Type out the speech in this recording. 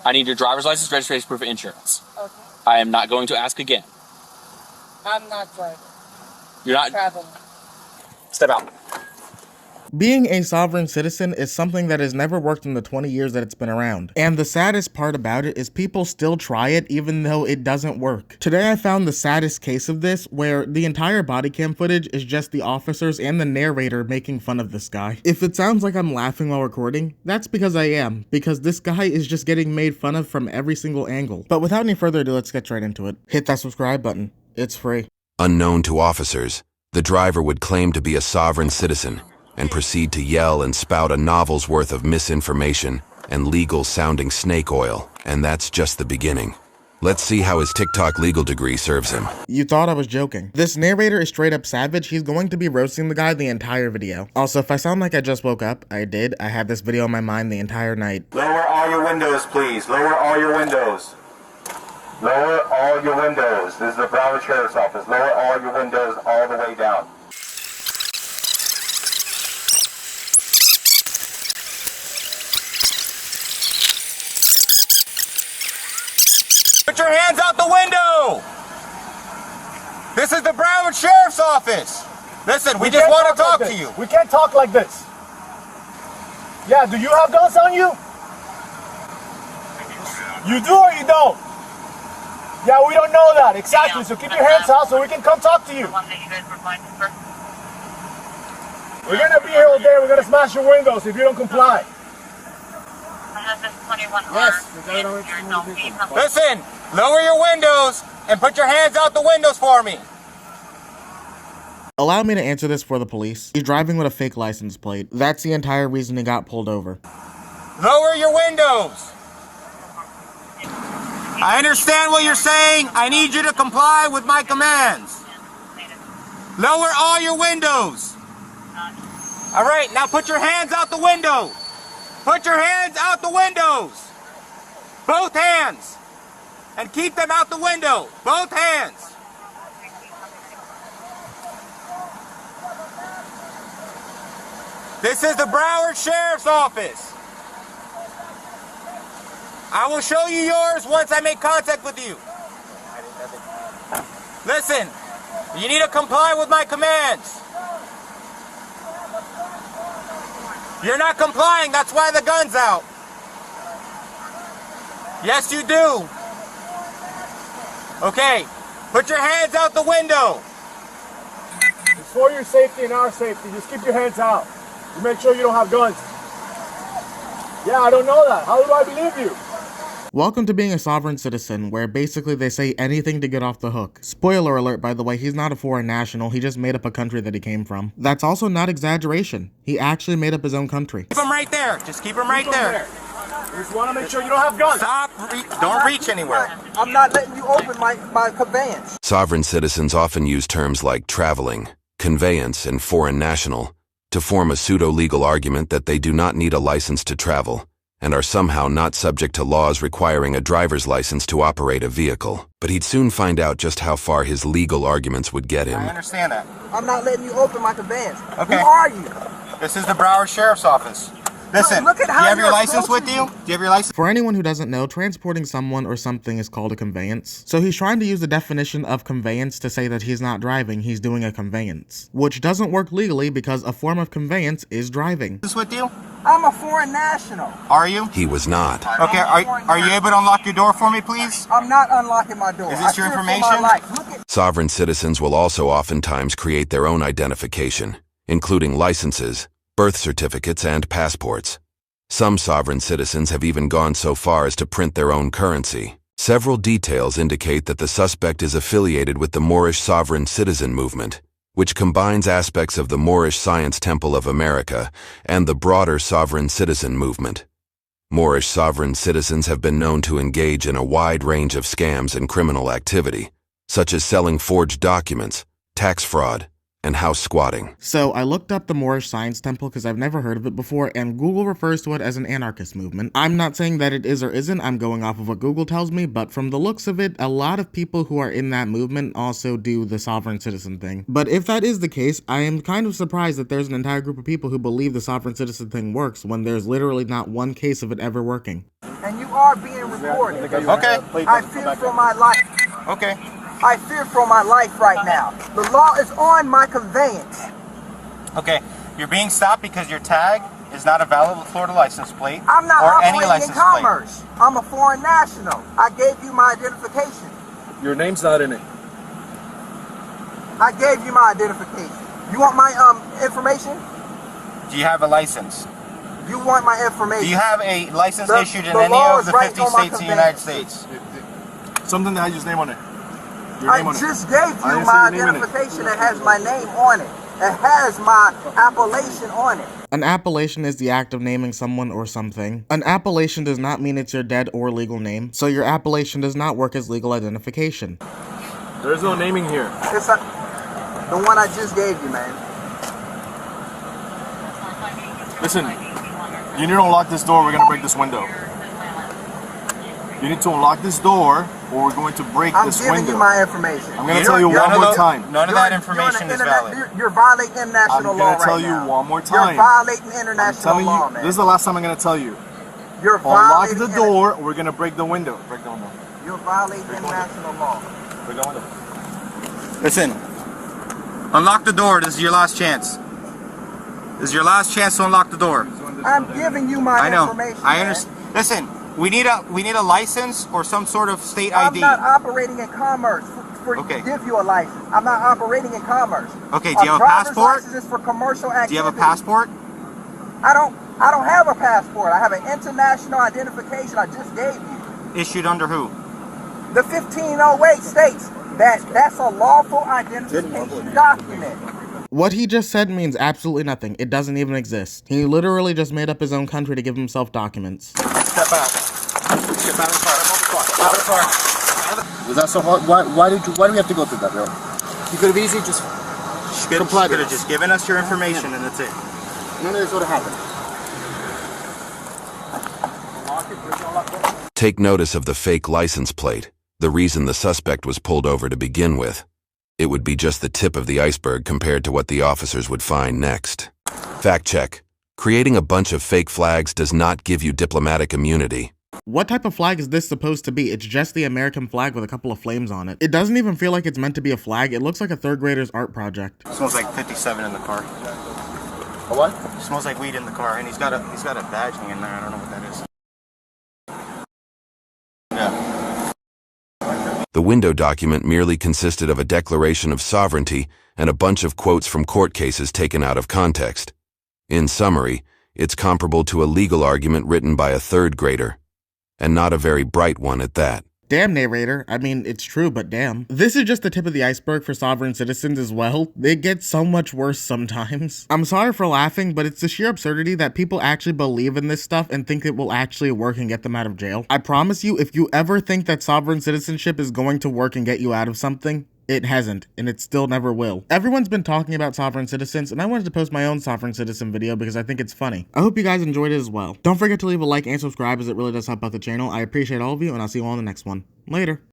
I need your driver's license, registration, proof of insurance. Okay. I am not going to ask again. I'm not driving. You're not traveling. Step out. Being a sovereign citizen is something that has never worked in the 20 years that it's been around. And the saddest part about it is people still try it even though it doesn't work. Today I found the saddest case of this where the entire body cam footage is just the officers and the narrator making fun of this guy. If it sounds like I'm laughing while recording, that's because I am, because this guy is just getting made fun of from every single angle. But without any further ado, let's get right into it. Hit that subscribe button. It's free. Unknown to officers, the driver would claim to be a sovereign citizen and proceed to yell and spout a novel's worth of misinformation and legal-sounding snake oil. And that's just the beginning. Let's see how his TikTok legal degree serves him. You thought I was joking. This narrator is straight up savage. He's going to be roasting the guy the entire video. Also, if I sound like I just woke up, I did. I had this video on my mind the entire night. Lower all your windows, please. Lower all your windows. Lower all your windows. This is the Broward Sheriff's Office. Lower all your windows all the way down. Put your hands out the window! This is the Broward Sheriff's Office. Listen, we just want to talk to you. We can't talk like this. Yeah, do you have guns on you? You do or you don't? Yeah, we don't know that. Exactly. So keep your hands out so we can come talk to you. We're going to be here all day. We're going to smash your windows if you don't comply. Yes. Listen, lower your windows and put your hands out the windows for me. Allow me to answer this for the police. He's driving with a fake license plate. That's the entire reason he got pulled over. Lower your windows. I understand what you're saying. I need you to comply with my commands. Lower all your windows. All right, now put your hands out the window. Put your hands out the windows. Both hands. And keep them out the window. Both hands. This is the Broward Sheriff's Office. I will show you yours once I make contact with you. Listen, you need to comply with my commands. You're not complying, that's why the gun's out. Yes, you do. Okay, put your hands out the window. It's for your safety and our safety. Just keep your hands out. You make sure you don't have guns. Yeah, I don't know that. How do I believe you? Welcome to being a sovereign citizen, where basically they say anything to get off the hook. Spoiler alert, by the way, he's not a foreign national, he just made up a country that he came from. That's also not exaggeration. He actually made up his own country. Keep him right there. Just keep him right there. We just want to make sure you don't have guns. Stop. Don't reach anywhere. I'm not letting you open my conveyance. Sovereign citizens often use terms like traveling, conveyance, and foreign national to form a pseudo-legal argument that they do not need a license to travel and are somehow not subject to laws requiring a driver's license to operate a vehicle. But he'd soon find out just how far his legal arguments would get him. I understand that. I'm not letting you open my conveyance. Okay. Who are you? This is the Broward Sheriff's Office. Listen, Look at do how you have your you're license with approaching you? Do you have your license? For anyone who doesn't know, transporting someone or something is called a conveyance. So he's trying to use the definition of conveyance to say that he's not driving, he's doing a conveyance. Which doesn't work legally because a form of conveyance is driving. This with you? I'm a foreign national. Are you? He was not. Okay, are you able to unlock your door for me, please? I'm not unlocking my door. Is this your I fear for information? my life. Look at Sovereign citizens will also oftentimes create their own identification, including licenses, birth certificates, and passports. Some sovereign citizens have even gone so far as to print their own currency. Several details indicate that the suspect is affiliated with the Moorish Sovereign Citizen Movement, which combines aspects of the Moorish Science Temple of America and the broader Sovereign Citizen Movement. Moorish sovereign citizens have been known to engage in a wide range of scams and criminal activity, such as selling forged documents, tax fraud, and house squatting. So I looked up the Moorish Science Temple because I've never heard of it before, and Google refers to it as an anarchist movement. I'm not saying that it is or isn't, I'm going off of what Google tells me, but from the looks of it, a lot of people who are in that movement also do the sovereign citizen thing. But if that is the case, I am kind of surprised that there's an entire group of people who believe the sovereign citizen thing works when there's literally not one case of it ever working. And you are being recorded. Okay. I fear for my life. Okay. I fear for my life right now. The law is on my conveyance. Okay. You're being stopped because your tag is not a valid Florida license plate. I'm not or any operating in license commerce. I'm a foreign national. I gave you my identification. Your name's not in it. I gave you my identification. You want my information? plate. Do you have a license? You want my information? Do you have a license The- issued in the any law of is the right 50 on my states of the United conveyance. States? Something that has your name on it. Your I name on it. just gave I you didn't see my your name in it. identification that has my name on it. It has my appellation on it. An appellation is the act of naming someone or something. An appellation does not mean it's your dead or legal name, so your appellation does not work as legal identification. There's no naming here. It's the one I just gave you, man. Listen, you need to unlock this door. We're going to break this window. You need to unlock this door or we're going to break I'm this giving window. you my information. I'm going to tell you one more time. None of that information is valid. You're violating international I'm law going to tell right you now. one more You're time. violating I'm international telling law, you, man. this is the last time I'm going to tell you. You're Unlock violating the door or we're going to break the window. Break the window. You're violating international law. Break the window. Listen. Unlock the door. This is your last chance. This is your last chance to unlock the door. I'm giving you my I know. information. I man. understand. Listen, we need a license or some sort of state I'm ID. not operating in commerce for Okay. to give you a license. I'm not operating in commerce. Okay, do you have a driver's passport? license is for commercial activity. Do you have a passport? I don't have a passport. I have an international identification I just gave you. Issued under who? The 1508 states that that's a lawful identification document. What he just said means absolutely nothing. It doesn't even exist. He literally just made up his own country to give himself documents. Step out. Step out of the car. Out of the car. Was that so hard? Why do we have to go through that, bro? You could have easily just You complied could with have just given us your information and that's it. none of this would have happened. Take notice of the fake license plate, the reason the suspect was pulled over to begin with. It would be just the tip of the iceberg compared to what the officers would find next. Fact check. Creating a bunch of fake flags does not give you diplomatic immunity. What type of flag is this supposed to be? It's just the American flag with a couple of flames on it. It doesn't even feel like it's meant to be a flag. It looks like a third grader's art project. It smells like 57 in the car. A what? It smells like weed in the car, and he's got a badge hanging there. I don't know what that is. Yeah. The window document merely consisted of a declaration of sovereignty and a bunch of quotes from court cases taken out of context. In summary, it's comparable to a legal argument written by a third grader, and not a very bright one at that. Damn, narrator. I mean, it's true, but damn. This is just the tip of the iceberg for sovereign citizens as well. It gets so much worse sometimes. I'm sorry for laughing, but it's the sheer absurdity that people actually believe in this stuff and think it will actually work and get them out of jail. I promise you, if you ever think that sovereign citizenship is going to work and get you out of something, it hasn't, and it still never will. Everyone's been talking about sovereign citizens, and I wanted to post my own sovereign citizen video because I think it's funny. I hope you guys enjoyed it as well. Don't forget to leave a like and subscribe as it really does help out the channel. I appreciate all of you, and I'll see you all in the next one. Later.